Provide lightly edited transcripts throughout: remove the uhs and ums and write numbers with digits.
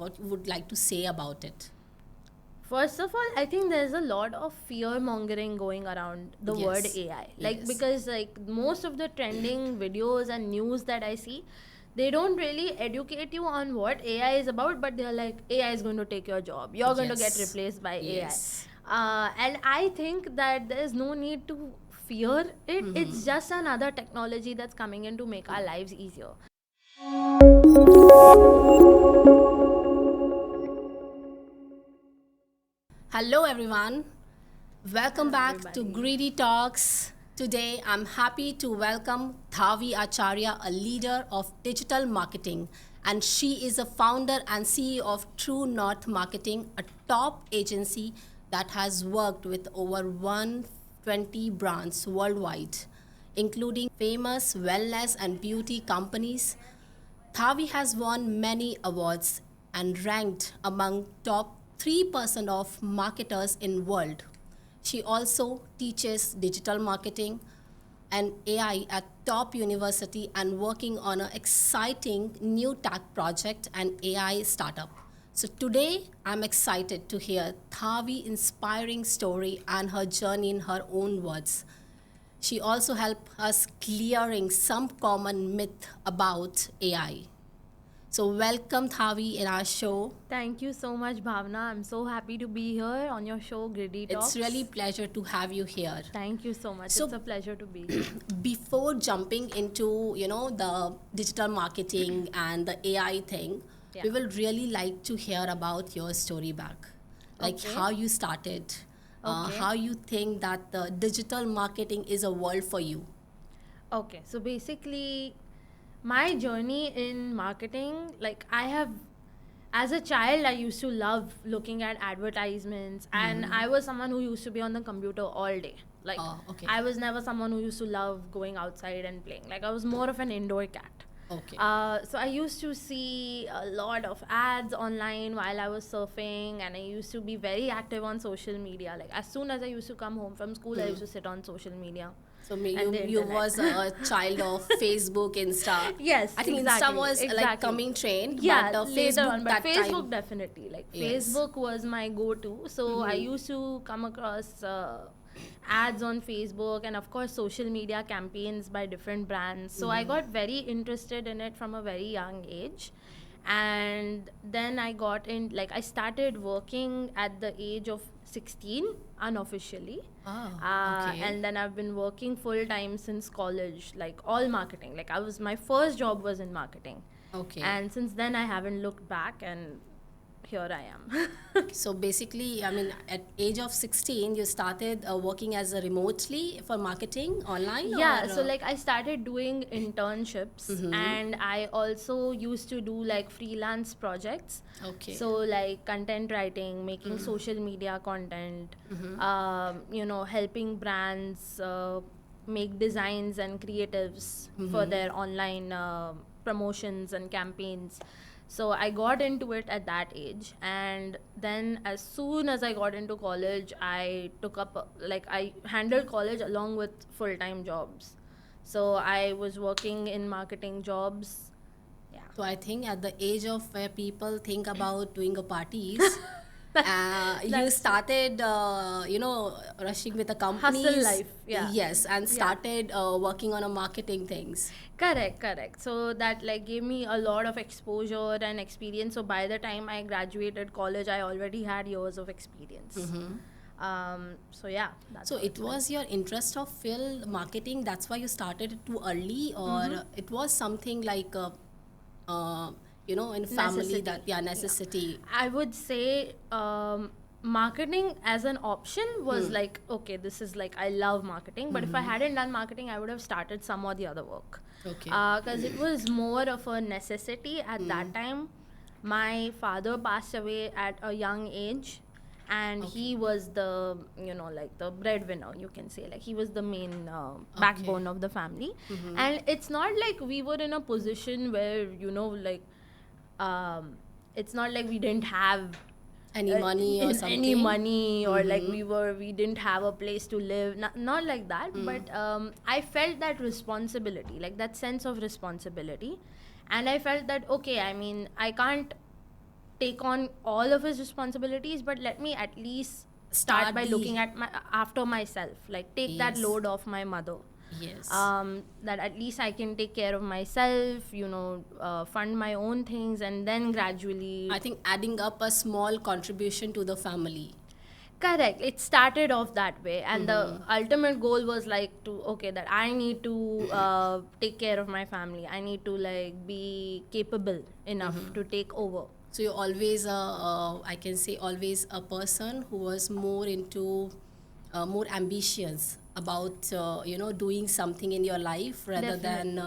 what you would like to say about it? First of all, I think there's a lot of fear mongering going around the word Yes. AI. Like, Yes. because like most of the trending videos and news that I see, they don't really educate you on what AI is about, but they're like, AI is going to take your job. You're going to get Yes. replaced by Yes. AI. And I think that there's no need to fear it. It's just another technology that's coming in to make our lives easier. Hello, everyone. Welcome Hello, back to everybody. Griddy Talks. Today, I'm happy to welcome Thavi Achharya, a leader of digital marketing, and she is a founder and CEO of True North Marketing, a top agency that has worked with over 120 brands worldwide, including famous wellness and beauty companies. Thavi has won many awards and ranked among top 3% of marketers in world. She also teaches digital marketing and AI at top university and working on an exciting new tech project and AI startup. So today I'm excited to hear Thavi inspiring story and her journey in her own words. She also helped us clearing some common myth about AI. So welcome Thavi in our show. Thank you so much, Bhavna. I'm so happy to be here on your show, Griddy Talks. It's really pleasure to have you here. Thank you so much. So- It's a pleasure to be here. Before jumping into, the digital marketing and the AI thing, Yeah. we will really like to hear about your story back. Like Okay. how you started, Okay. how you think that the digital marketing is a world for you. Okay, so basically, my journey in marketing, like as a child, I used to love looking at advertisements, and I was someone who used to be on the computer all day. Like, Oh, okay. I was never someone who used to love going outside and playing. Like, I was more of an indoor cat. Okay. So I used to see a lot of ads online while I was surfing, and I used to be very active on social media. Like, as soon as I used to come home from school, I used to sit on social media. So And the you internet. was a child of Facebook, Insta. Yes, I think exactly, Insta was like exactly. coming train, Yeah, but later Facebook on, but that Facebook time. definitely. Like, Yes. Facebook was my go-to. So I used to come across ads on Facebook, and of course social media campaigns by different brands. So I got very interested in it from a very young age. And then I got in, like, I started working at the age of 16 unofficially. Oh, okay. And then I've been working full time since college, like all marketing. Like, my first job was in marketing. Okay. And since then I haven't looked back, and here I am. So basically, I mean, at age of 16, you started working as a remotely for marketing online? Yeah, or, so like I started doing internships, and I also used to do like freelance projects. Okay. So like content writing, making social media content, helping brands make designs and creatives for their online promotions and campaigns. So I got into it at that age, and then as soon as I got into college, I took up I handled college along with full-time jobs. So I was working in marketing jobs. Yeah. So I think at the age of where people think about doing a parties, you started, rushing with the companies. Hustle life, yeah. Yes, and Yeah. started working on a marketing things. Correct. So that like gave me a lot of exposure and experience. So by the time I graduated college, I already had years of experience. So yeah. That's So how it was your interest of field marketing. That's why you started it too early, or it was something like, in family Necessity. that necessity. I would say marketing as an option was like, okay, this is like, I love marketing, but if I hadn't done marketing, I would have started some or the other work. Okay. Because it was more of a necessity at that time. My father passed away at a young age, and he was the, the breadwinner, you can say. Like, he was the main backbone of the family. And it's not like we were in a position where, it's not like we didn't have Any money or something? any money, or like we didn't have a place to live, not like that. But I felt that responsibility, like that sense of responsibility, and I felt that, okay, I mean, I can't take on all of his responsibilities, but let me at least start by looking at after myself, like take that load off my mother. Yes. That at least I can take care of myself, fund my own things, and then gradually. I think adding up a small contribution to the family. Correct. It started off that way, and the ultimate goal was like that I need to take care of my family. I need to like be capable enough to take over. So you're always I can say always a person who was more into more ambitious about doing something in your life rather than.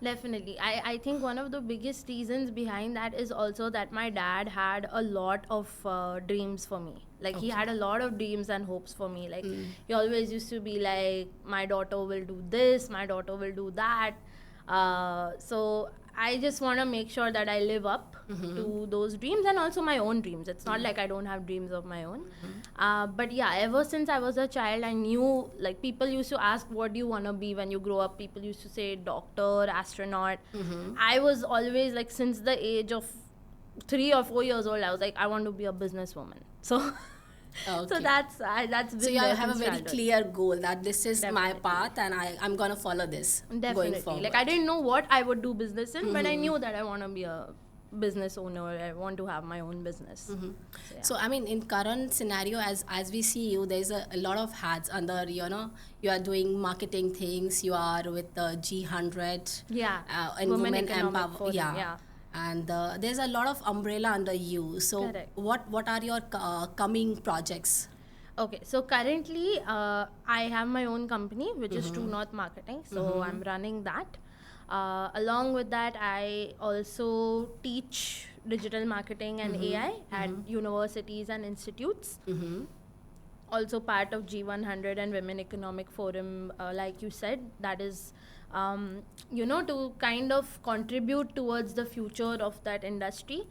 Definitely. I think one of the biggest reasons behind that is also that my dad had a lot of dreams for me. Like he had a lot of dreams and hopes for me. Like he always used to be like, my daughter will do this, my daughter will do that. So I just want to make sure that I live up to those dreams and also my own dreams. It's not like I don't have dreams of my own. But yeah, ever since I was a child, I knew, like, people used to ask, what do you want to be when you grow up? People used to say doctor, astronaut. I was always like, since the age of 3 or 4 years old, I was like, I want to be a businesswoman. So so that's been. So you have a very clear goal that this is my path and I'm gonna follow this. Definitely. Going forward. Like I didn't know what I would do business in, but I knew that I want to be a business owner. I want to have my own business. So I mean, in current scenario, as we see you, there's a lot of hats under, you are doing marketing things, you are with the G100, and women empowerment, yeah. And there's a lot of umbrella under you. So what are your coming projects? Okay, so currently I have my own company, which is True North Marketing. So I'm running that. Along with that, I also teach digital marketing and AI at universities and institutes. Also part of G100 and Women Economic Forum, like you said, that is to kind of contribute towards the future of that industry.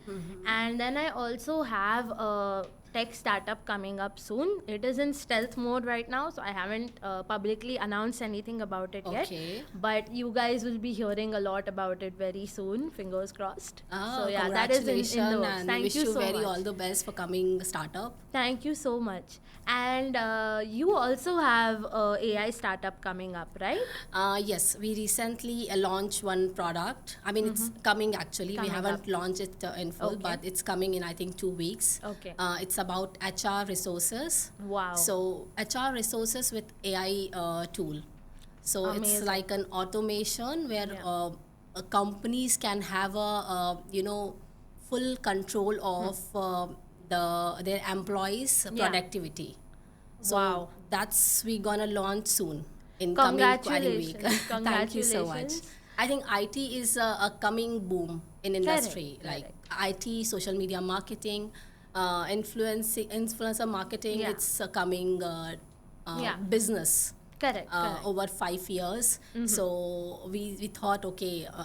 And then I also have a tech startup coming up soon. It is in stealth mode right now, so I haven't publicly announced anything about it yet. But you guys will be hearing a lot about it very soon, fingers crossed. So yeah, that is in the works. Thank you so much. All the best for coming startup. Thank you so much. And you also have a AI startup coming up, right? Yes, we recently launched one product. I mean, it's coming actually. We haven't launched it in full, but it's coming in, I think, 2 weeks. It's about HR resources. Wow. So HR resources with AI tool. So it's like an automation where companies can have a full control of their employees' productivity. So that's we gonna launch soon in coming week. Thank you so much. I think IT is a coming boom in industry, like IT, social media marketing, influencer marketing. It's a coming business. Correct. Over 5 years. So we thought,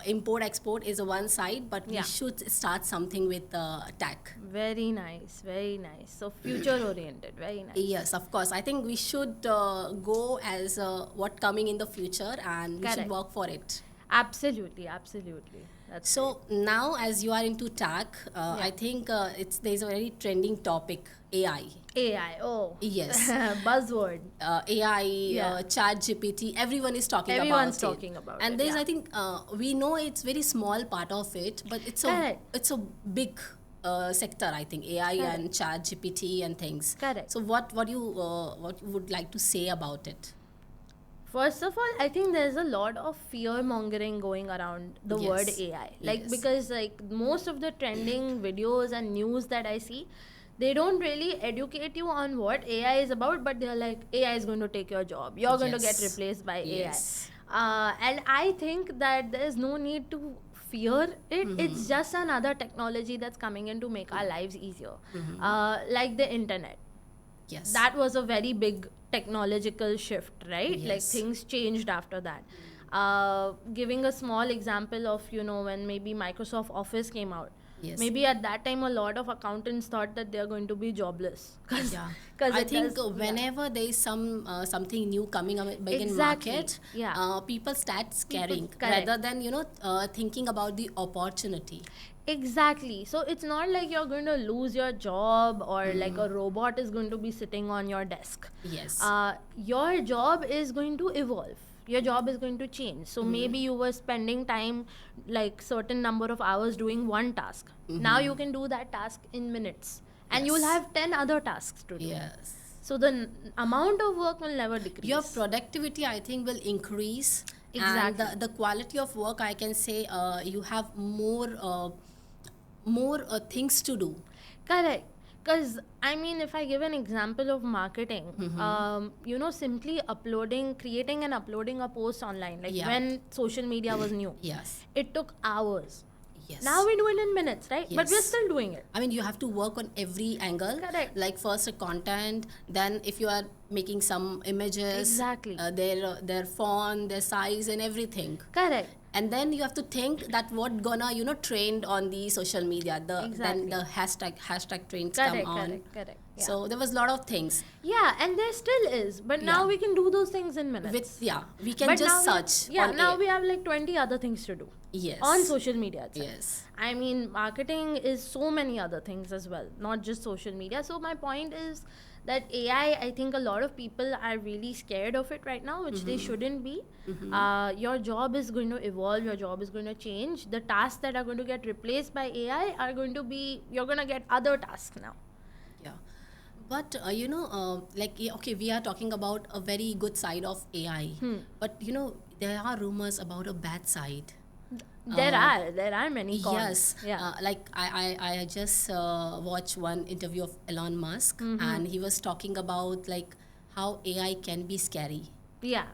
import export is one side, but we should start something with tech. Very nice, very nice. So future oriented, very nice. Yes, of course. I think we should go as what coming in the future, and we should work for it. Absolutely. That's so great. Now, as you are into tech, I think there's a very trending topic, AI. Oh yes. Buzzword. AI, Chat GPT, everyone is talking about it. Everyone's talking about it. And there's, I think, we know it's very small part of it, but it's a big sector, I think, AI and Chat GPT and things. Correct. So what you would like to say about it? First of all, I think there's a lot of fear mongering going around the word AI. Because most of the trending videos and news that I see, they don't really educate you on what AI is about, but they're like, AI is going to take your job. You're going to get replaced by AI. And I think that there's no need to fear it. It's just another technology that's coming in to make our lives easier. Like the internet. Yes. That was a very big technological shift, right? Like things changed after that. Giving a small example of, when maybe Microsoft Office came out. Maybe at that time a lot of accountants thought that they're going to be jobless. I think whenever there is something new coming up in market, people start scaring rather than thinking about the opportunity. Exactly. So it's not like you're going to lose your job or like a robot is going to be sitting on your desk. Yes. Your job is going to evolve. Your job is going to change. So maybe you were spending time like certain number of hours doing one task. Now you can do that task in minutes. And you will Yes. have 10 other tasks to do. Yes. So the amount of work will never decrease. Your productivity, I think, will increase. Exactly. And the quality of work, I can say, you have more things to do. Correct. Because, I mean, if I give an example of marketing, simply creating and uploading a post online, like Yeah. when social media was new, Yes. it took hours. Yes. Now we do it in minutes, right? But we're Yes. still doing it. I mean, you have to work on every angle. Correct. Like first a content, then if you are making some images, Exactly. Their font, their size, and everything. Correct. And then you have to think that what gonna trend on the social media. Then Exactly. the hashtag trends Correct, come on. correct. Yeah. So there was a lot of things. Yeah, and there still is. But now Yeah. we can do those things in minutes. We can But just now search. Yeah, on now it. we have like 20 other things to do. Yes. On social media itself. Yes. I mean, marketing is so many other things as well, not just social media. So my point is that AI, I think a lot of people are really scared of it right now, which they shouldn't be. Your job is going to evolve, your job is going to change. The tasks that are going to get replaced by AI are going to be, you're going to get other tasks now. Yeah. But okay, we are talking about a very good side of AI. But there are rumors about a bad side. There are many cons. Yes. Yeah. Like I just watched one interview of Elon Musk, and he was talking about like how AI can be scary. Yeah.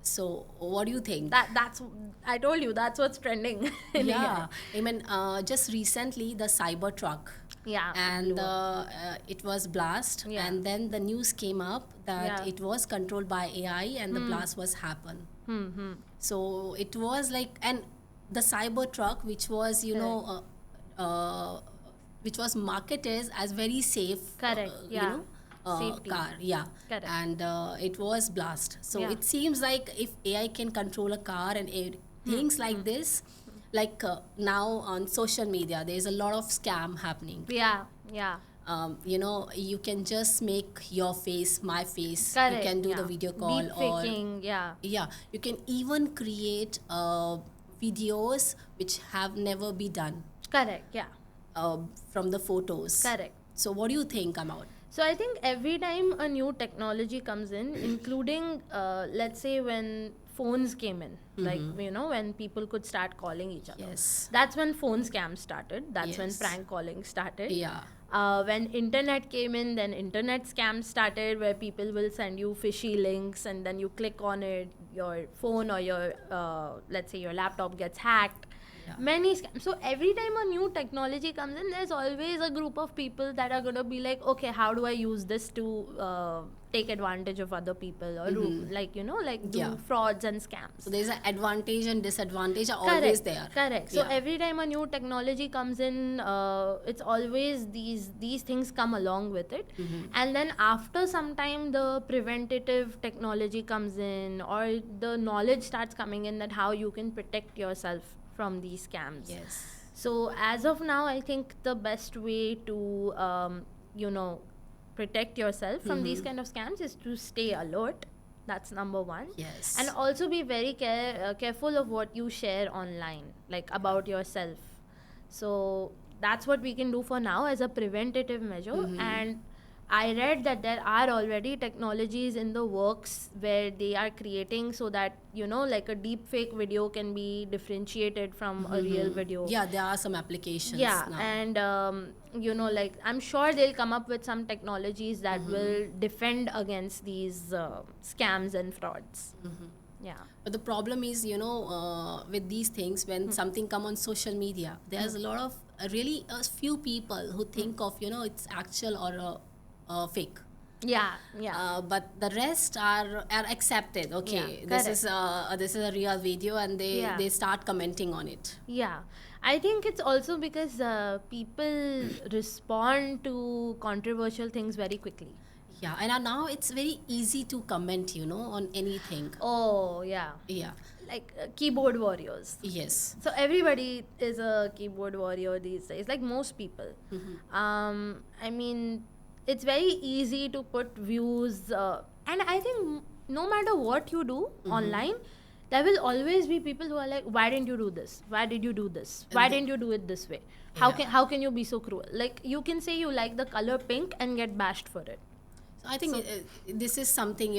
So what do you think? That's I told you that's what's trending. in Yeah. AI. I mean, just recently the Cybertruck. Yeah. And it was blast. Yeah. And then the news came up that Yeah. it was controlled by AI, and the blast was happen. So it was like, and the Cybertruck, which was which was marketed as very safe. Correct. Yeah. Safety. Car, yeah. Correct. And it was blast. So Yeah. it seems like if AI can control a car and things like this, like now on social media, there's a lot of scam happening. Yeah. You can just make your face my face. Correct. You can do the yeah. video call, Deep or faking, yeah. you can even create videos which have never been done Correct, yeah. from the photos. Correct. So what do you think about? So I think every time a new technology comes in, including let's say when phones came in, like when people could start calling each other. Yes. That's when phone scams started. That's when Yes. prank calling started. Yeah. When internet came in, then internet scams started where people will send you fishy links and then you click on it, your phone or your let's say your laptop gets hacked. Yeah. Many scams. So every time a new technology comes in, there's always a group of people that are going to be like, okay, how do I use this to take advantage of other people or do Yeah. frauds and scams. So there's an advantage and disadvantage are always there. Correct. So Yeah. every time a new technology comes in, it's always these things come along with it. And then after some time, the preventative technology comes in, or the knowledge starts coming in that how you can protect yourself from these scams. Yes. So as of now, I think the best way to protect yourself from these kind of scams is to stay alert. That's number one. Yes. And also be very careful of what you share online, like about yourself. So that's what we can do for now as a preventative measure. And I read that there are already technologies in the works where they are creating so that, like a deep fake video can be differentiated from a real video. Yeah, there are some applications Yeah, now. and like I'm sure they'll come up with some technologies that will defend against these scams and frauds. Yeah. But the problem is, with these things, when something come on social media, there's a lot of really a few people who think of, it's actual or fake. Yeah. But the rest are accepted. Okay, Yeah, this is a real video, and they start commenting on it. Yeah. I think it's also because people respond to controversial things very quickly. Yeah, and now it's very easy to comment, on anything. Oh, yeah. Yeah. like keyboard warriors. Yes. So everybody is a keyboard warrior these days, like most people. I mean, it's very easy to put views, and I think no matter what you do online, there will always be people who are like, why didn't you do this? Why did you do this? Why didn't you do it this way? How can you be so cruel? Like, you can say you like the color pink and get bashed for it. So I think this is something,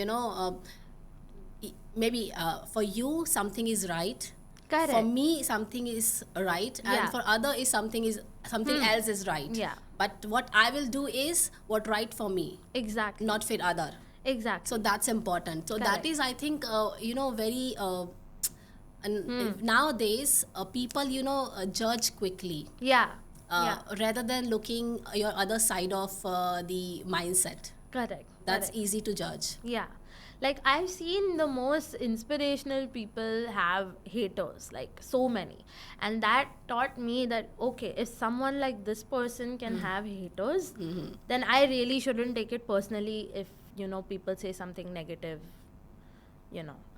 maybe for you something is right. Correct. For me something is right, and for other is something else is right. Yeah. But what I will do is what right for me, Exactly. not fit other. Exactly. So that's important. So Correct. that is, I think, very and nowadays people judge quickly, Yeah. rather than looking your other side of the mindset. Correct. That's Correct. easy to judge. Yeah. Like, I've seen the most inspirational people have haters, like so many. And that taught me that, okay, if someone like this person can have haters, then I really shouldn't take it personally if, people say something negative,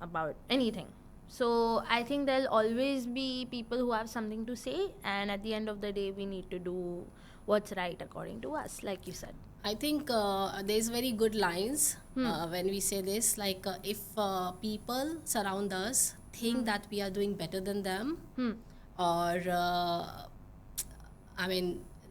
about anything. So I think there'll always be people who have something to say. And at the end of the day, we need to do what's right according to us, like you said. I think there's very good lines when we say this, like if people surround us think that we are doing better than them, or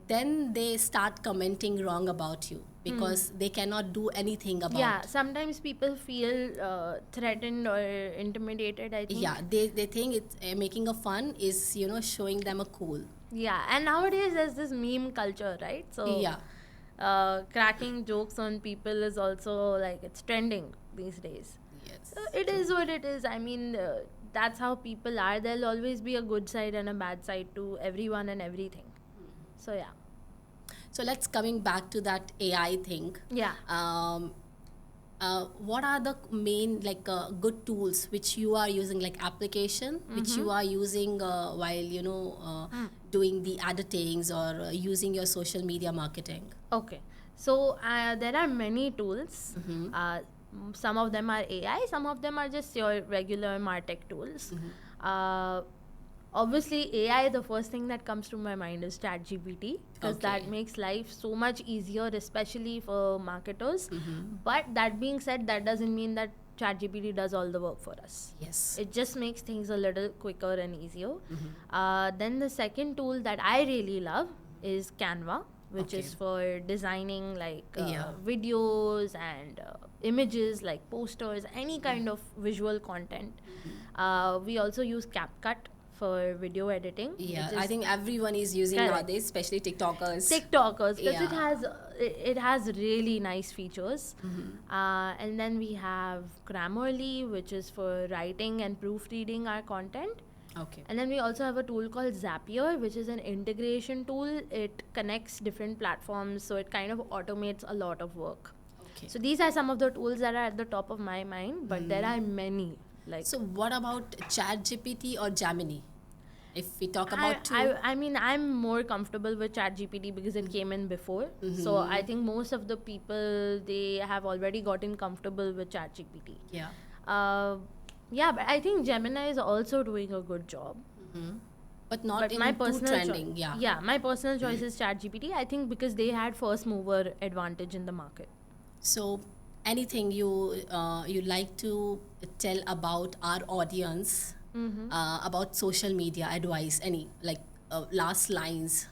then they start commenting wrong about you because they cannot do anything about. Yeah, sometimes people feel threatened or intimidated, I think. Yeah, they think it's making a fun is showing them a cool. Yeah, and nowadays there's this meme culture, right? So Yeah. Cracking jokes on people is also like, it's trending these days. Yes. So it is what it is. I mean, that's how people are. There'll always be a good side and a bad side to everyone and everything. So yeah. So let's coming back to that AI thing. Yeah. What are the main good tools which you are using, like application which you are using while doing the editings or using your social media marketing? Okay. So there are many tools. Some of them are AI, some of them are just your regular MarTech tools. Obviously, AI, the first thing that comes to my mind is ChatGPT, because that makes life so much easier, especially for marketers. But that being said, that doesn't mean that ChatGPT does all the work for us. Yes. It just makes things a little quicker and easier. Then the second tool that I really love is Canva, which is for designing videos and images, like posters, any kind of visual content. We also use CapCut for video editing. Yeah, I think everyone is using nowadays, especially TikTokers. Because it has really nice features. And then we have Grammarly, which is for writing and proofreading our content. Okay. And then we also have a tool called Zapier, which is an integration tool. It connects different platforms, so it kind of automates a lot of work. Okay. So these are some of the tools that are at the top of my mind, but there are many. So what about ChatGPT or Gemini? If we talk about two. I mean, I'm more comfortable with ChatGPT because it came in before. So I think most of the people, they have already gotten comfortable with ChatGPT. Yeah. Yeah, but I think Gemini is also doing a good job. But not in my too personal trending. Yeah, my personal choice is ChatGPT. I think because they had first mover advantage in the market. So anything you like to tell about our audience about social media advice, any last lines?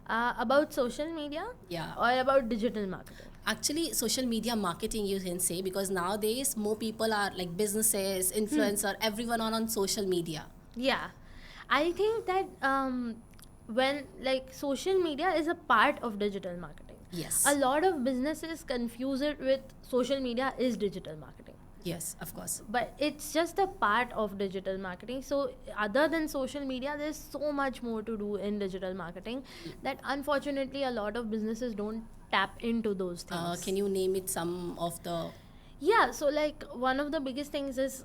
About social media? Yeah. Or about digital marketing? Actually, social media marketing you can say, because nowadays more people are like businesses, influencer, everyone on social media. Yeah, I think that when social media is a part of digital marketing. Yes. A lot of businesses confuse it with social media is digital marketing. Yes, of course. But it's just a part of digital marketing. So other than social media, there's so much more to do in digital marketing that unfortunately a lot of businesses don't tap into those things. Can you name it some of the... Yeah, so one of the biggest things is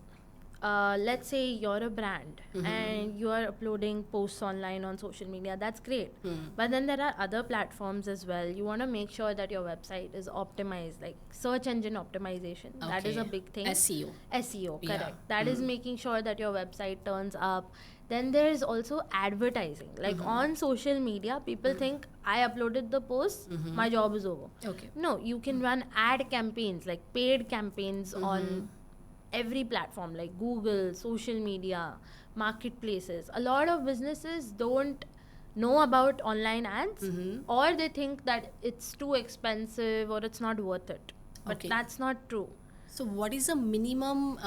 let's say you're a brand and you are uploading posts online on social media, that's great. But then there are other platforms as well. You want to make sure that your website is optimized, like search engine optimization. That is a big thing. SEO, correct. That is making sure that your website turns up. Then there is also advertising. Like on social media, people think I uploaded the post, my job is over. No, you can run ad campaigns, like paid campaigns on every platform, like Google, social media, marketplaces. A lot of businesses don't know about online ads, or they think that it's too expensive or it's not worth it. But that's not true. So what is the minimum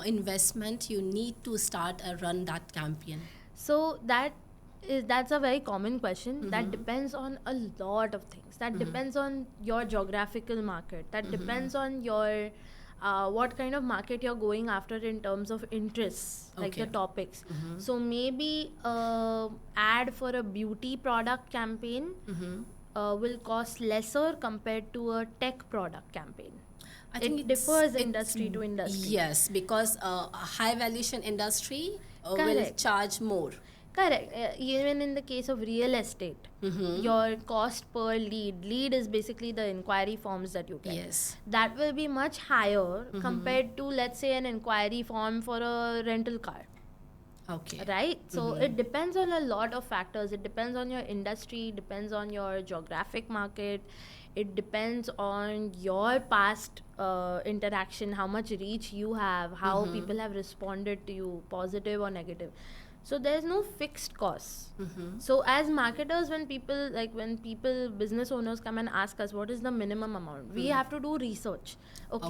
investment you need to start a run that campaign? So that's a very common question. That depends on a lot of things. That depends on your geographical market. That depends on your what kind of market you're going after in terms of interests, like the topics. So maybe ad for a beauty product campaign will cost lesser compared to a tech product campaign. I think it differs industry to industry. Yes, because a high valuation industry will charge more. Correct. Even in the case of real estate, your cost per lead is basically the inquiry forms that you get. Yes. That will be much higher compared to, let's say, an inquiry form for a rental car. Right? So it depends on a lot of factors. It depends on your industry, depends on your geographic market. It depends on your past interaction, how much reach you have, how people have responded to you, positive or negative. So there's no fixed costs. So as marketers, when people, business owners come and ask us what is the minimum amount, we have to do research.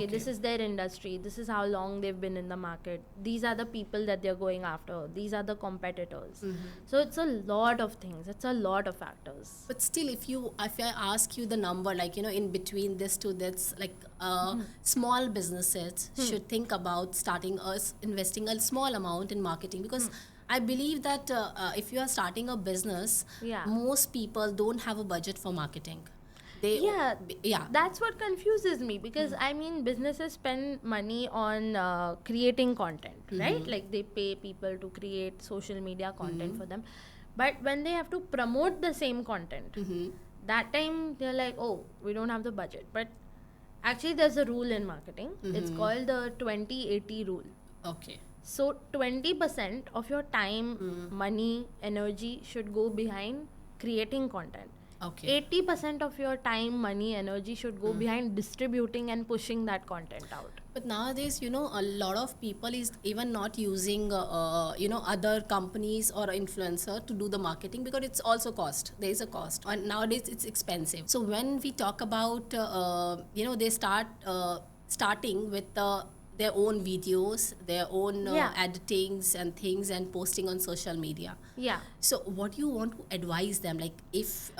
This is their industry, this is how long they've been in the market, these are the people that they're going after, these are the competitors. So it's a lot of things, it's a lot of factors. But still, if I ask you the number, like, in between this to this, like small businesses should think about investing a small amount in marketing, because I believe that if you are starting a business, most people don't have a budget for marketing. That's what confuses me, because I mean, businesses spend money on creating content, right? Like they pay people to create social media content for them. But when they have to promote the same content, that time they're like, oh, we don't have the budget. But actually there's a rule in marketing. It's called the 20-80 rule. So 20% of your time, money, energy should go behind creating content. 80% of your time, money, energy should go behind distributing and pushing that content out. But nowadays, a lot of people is even not using, other companies or influencer to do the marketing, because it's also cost. There is a cost. And nowadays, it's expensive. So when we talk about, they starting with their own videos, their own editings and things, and posting on social media. So what do you want to advise them? Like if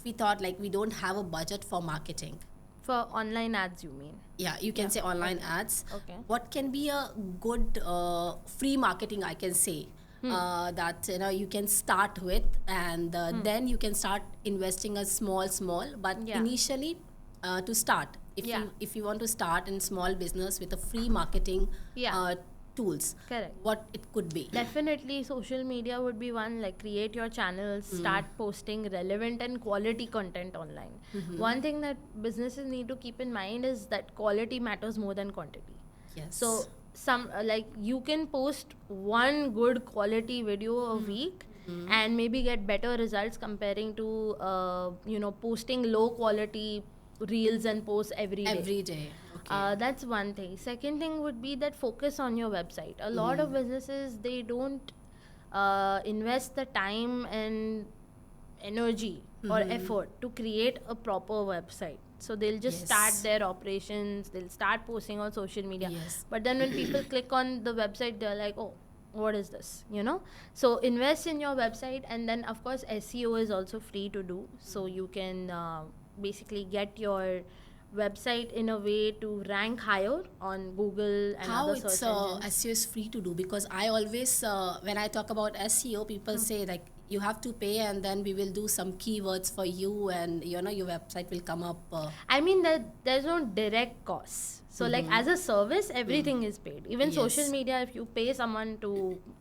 we thought like we don't have a budget for marketing. For online ads, you mean? Yeah, you can say online ads. What can be a good free marketing, I can say, that you can start with, and then you can start investing a small, but initially to start. If you want to start in small business with a free marketing tools, what it could be? Definitely social media would be one. Like create your channels, start posting relevant and quality content online. One thing that businesses need to keep in mind is that quality matters more than quantity. So like you can post one good quality video a week and maybe get better results comparing to posting low quality reels and posts every day. That's one thing. Second thing would be that focus on your website. A lot of businesses, they don't invest the time and energy or effort to create a proper website. So they'll just start their operations, they'll start posting on social media. But then when people click on the website, they're like, oh, what is this? So invest in your website. And then of course SEO is also free to do. So you can basically get your website in a way to rank higher on Google and other search engines. SEO is free to do? Because I always when I talk about SEO, people say like you have to pay, and then we will do some keywords for you, and your website will come up. I mean that there's no direct costs. So like as a service, everything is paid. Even social media, if you pay someone to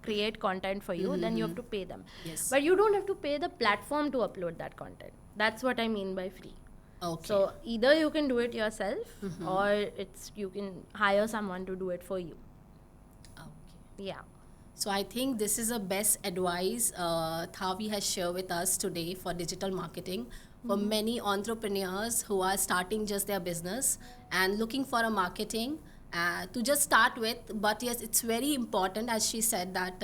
create content for you, then you have to pay them. Yes. But you don't have to pay the platform to upload that content. That's what I mean by free. Okay. So either you can do it yourself, or you can hire someone to do it for you. Okay. Yeah. So I think this is the best advice Thavi has shared with us today for digital marketing for many entrepreneurs who are starting just their business and looking for a marketing to just start with. But yes, it's very important, as she said, that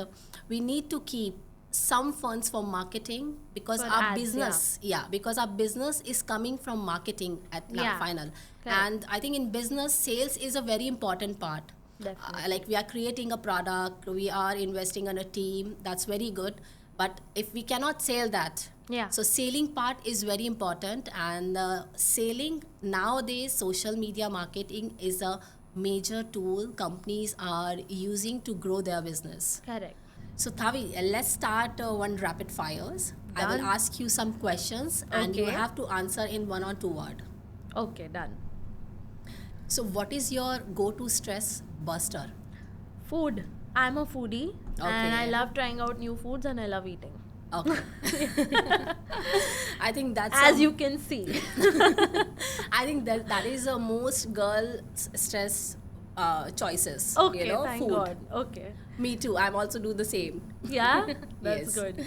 we need to keep some funds for marketing, because For our ads, business, because our business is coming from marketing at final. Correct. And I think in business, sales is a very important part. Definitely. Like we are creating a product, we are investing in a team, that's very good. But if we cannot sell that, so selling part is very important. And selling nowadays, social media marketing is a major tool companies are using to grow their business. Correct. So Thavi, let's start one rapid fires. I will Done. ask you some questions and you Okay. have to answer in 1 or 2 words. Okay, done. So what is your go-to stress buster? Food. I'm a foodie and I Okay. love trying out new foods and I love eating. Okay. I think that's As you can see. I think that is the most girl stress choices. Okay, thank food. God. Okay. Me too. I'm also do the same. Yeah? That's Yes. good.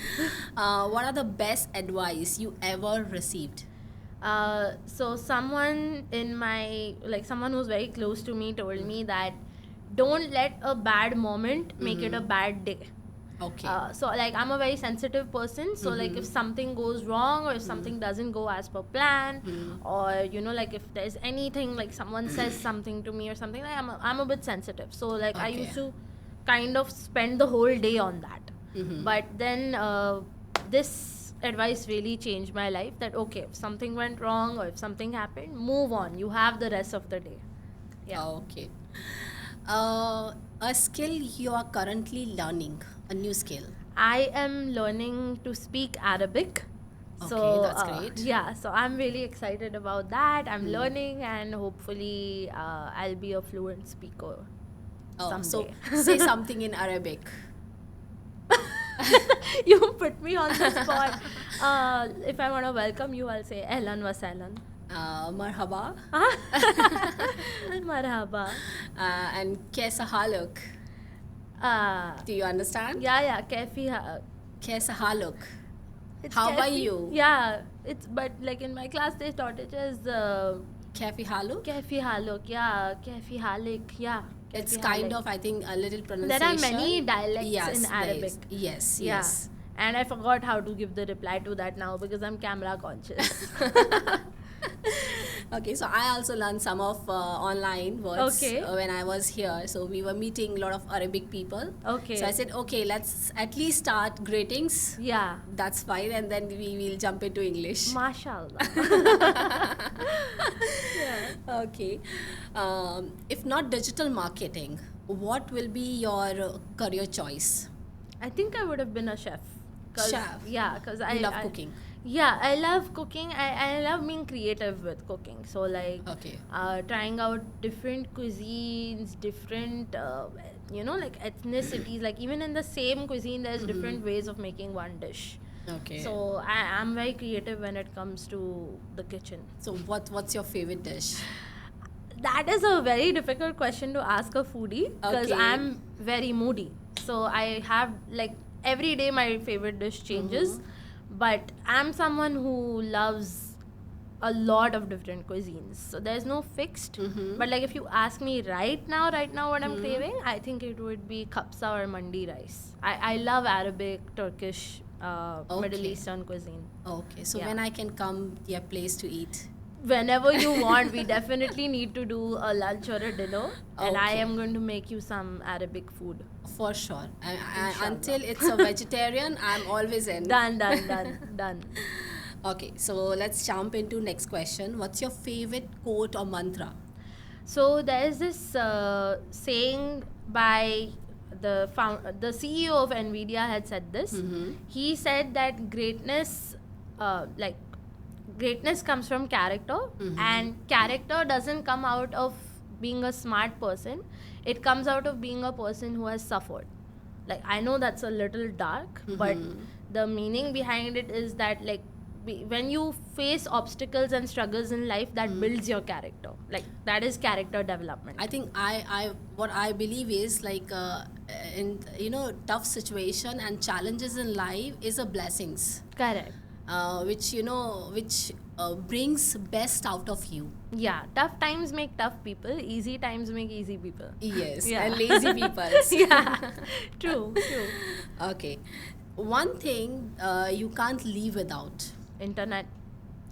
What are the best advice you ever received? So someone someone who's very close to me told me that don't let a bad moment make it a bad day. Okay. So like I'm a very sensitive person, so like if something goes wrong or if something doesn't go as per plan, or like if there's anything, like someone says something to me or something, like I'm a bit sensitive, so like I Okay. used to kind of spend the whole day on that. But then this advice really changed my life, that okay, if something went wrong or if something happened, move on, you have the rest of the day. Yeah. Okay. A skill you are currently learning, a new skill. I am learning to speak Arabic. So, Okay, that's great. Yeah, so I'm really excited about that. I'm learning, and hopefully I'll be a fluent speaker So someday. say something in Arabic. You put me on the spot. If I want to welcome you, I'll say Ehlan wa sahlan. Marhaba. Marhaba. And kaisa haluk. Do you understand? Yeah, kafi Kaisa haluk. it's How are kafi. you? Yeah, but like in my class they taught it as Kafi haluk. kafi haluk. Yeah, kafi halik. Yeah. It's kafi kind halik. of, I think, a little pronunciation. There are many dialects Yes, in there Arabic. is. Yes, Yeah. yes. And I forgot how to give the reply to that now because I'm camera conscious. Okay, so I also learned some of online words Okay. When I was here. So we were meeting a lot of Arabic people. Okay. So I said, okay, let's at least start greetings. Yeah. That's fine, and then we will jump into English. Mashallah. Okay. If not digital marketing, what will be your career choice? I think I would have been a chef. Chef? Yeah, because I You love cooking. Yeah, I love cooking. I love being creative with cooking. So like Okay. trying out different cuisines, different like ethnicities. Like even in the same cuisine, there's different ways of making one dish. Okay. So I'm very creative when it comes to the kitchen. So what's your favorite dish? That is a very difficult question to ask a foodie because Okay. I'm very moody. So I have like every day my favorite dish changes, but I'm someone who loves a lot of different cuisines. So there's no fixed. But like if you ask me right now what I'm craving, I think it would be kapsa or mandi rice. I love Arabic, Turkish, Middle Okay. Eastern cuisine. Okay. So Yeah. when I can come to your place to eat? Whenever you want, we definitely need to do a lunch or a dinner, and I Okay. am going to make you some Arabic food. For sure. Inshallah. Until it's a vegetarian, I'm always in. Done. Okay, so let's jump into next question. What's your favorite quote or mantra? So there's this saying by the CEO of Nvidia had said this. He said that greatness, like greatness comes from character, and character doesn't come out of being a smart person. It comes out of being a person who has suffered. Like, I know that's a little dark, but the meaning behind it is that, like, when you face obstacles and struggles in life, that builds your character. Like, that is character development. I think what I believe is, like, in tough situation and challenges in life is a blessings. Correct. Which brings best out of you. Yeah, tough times make tough people, easy times make easy people. Yes, Yeah. and lazy people. Yeah, true. Okay, one thing you can't live without. Internet,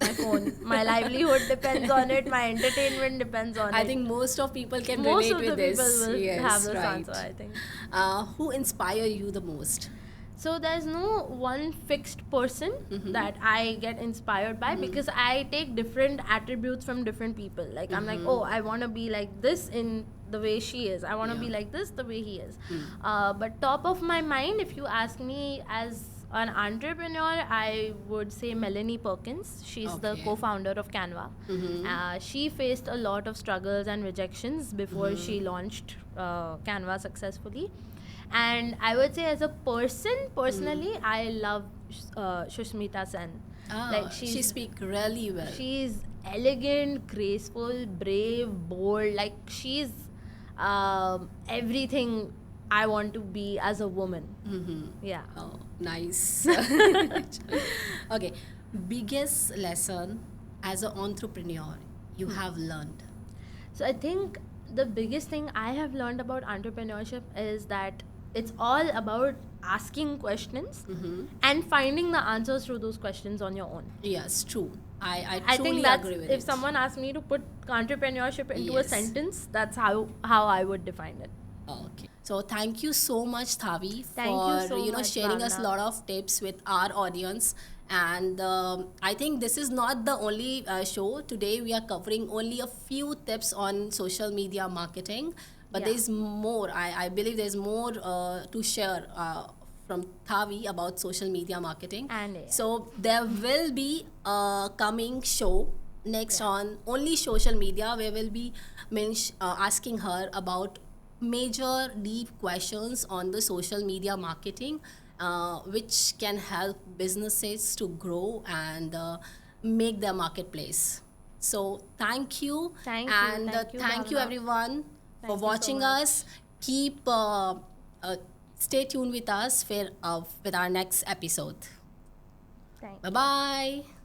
my phone, my livelihood depends on it, my entertainment depends on it. I think most of people can most relate of with the this. people will Yes, have this right. answer, I think. Who inspire you the most? So there's no one fixed person that I get inspired by, because I take different attributes from different people. Like, I'm like, oh, I want to be like this in the way she is. I want to be like this the way he is. But top of my mind, if you ask me as an entrepreneur, I would say Melanie Perkins. She's the co-founder of Canva. She faced a lot of struggles and rejections before she launched Canva successfully. And I would say, as a person, personally, I love Shushmita Sen. Like, she speaks really well. She's elegant, graceful, brave, bold. Like, she's everything I want to be as a woman. Yeah. Oh, nice. Okay, biggest lesson as an entrepreneur you have learned? So I think the biggest thing I have learned about entrepreneurship is that it's all about asking questions and finding the answers to those questions on your own. Yes, true. I I truly think that's, agree with if it. someone asked me to put entrepreneurship into a Yes. sentence, that's how I would define it. Okay. So thank you so much, Thavi, Thank you for so much, sharing us a Bhavana. lot of tips with our audience. And I think this is not the only show. Today we are covering only a few tips on social media marketing, but Yeah. there's more. I believe there's more to share from Thavi about social media marketing. And yeah. So there will be a coming show next on only social media, where we'll be asking her about major deep questions on the social media marketing, which can help businesses to grow and make their marketplace. So thank you. Thank you. And Thank you, you Bhavana. everyone for Thank you so watching much. us. Keep stay tuned with us with our next episode. Thanks. Bye bye.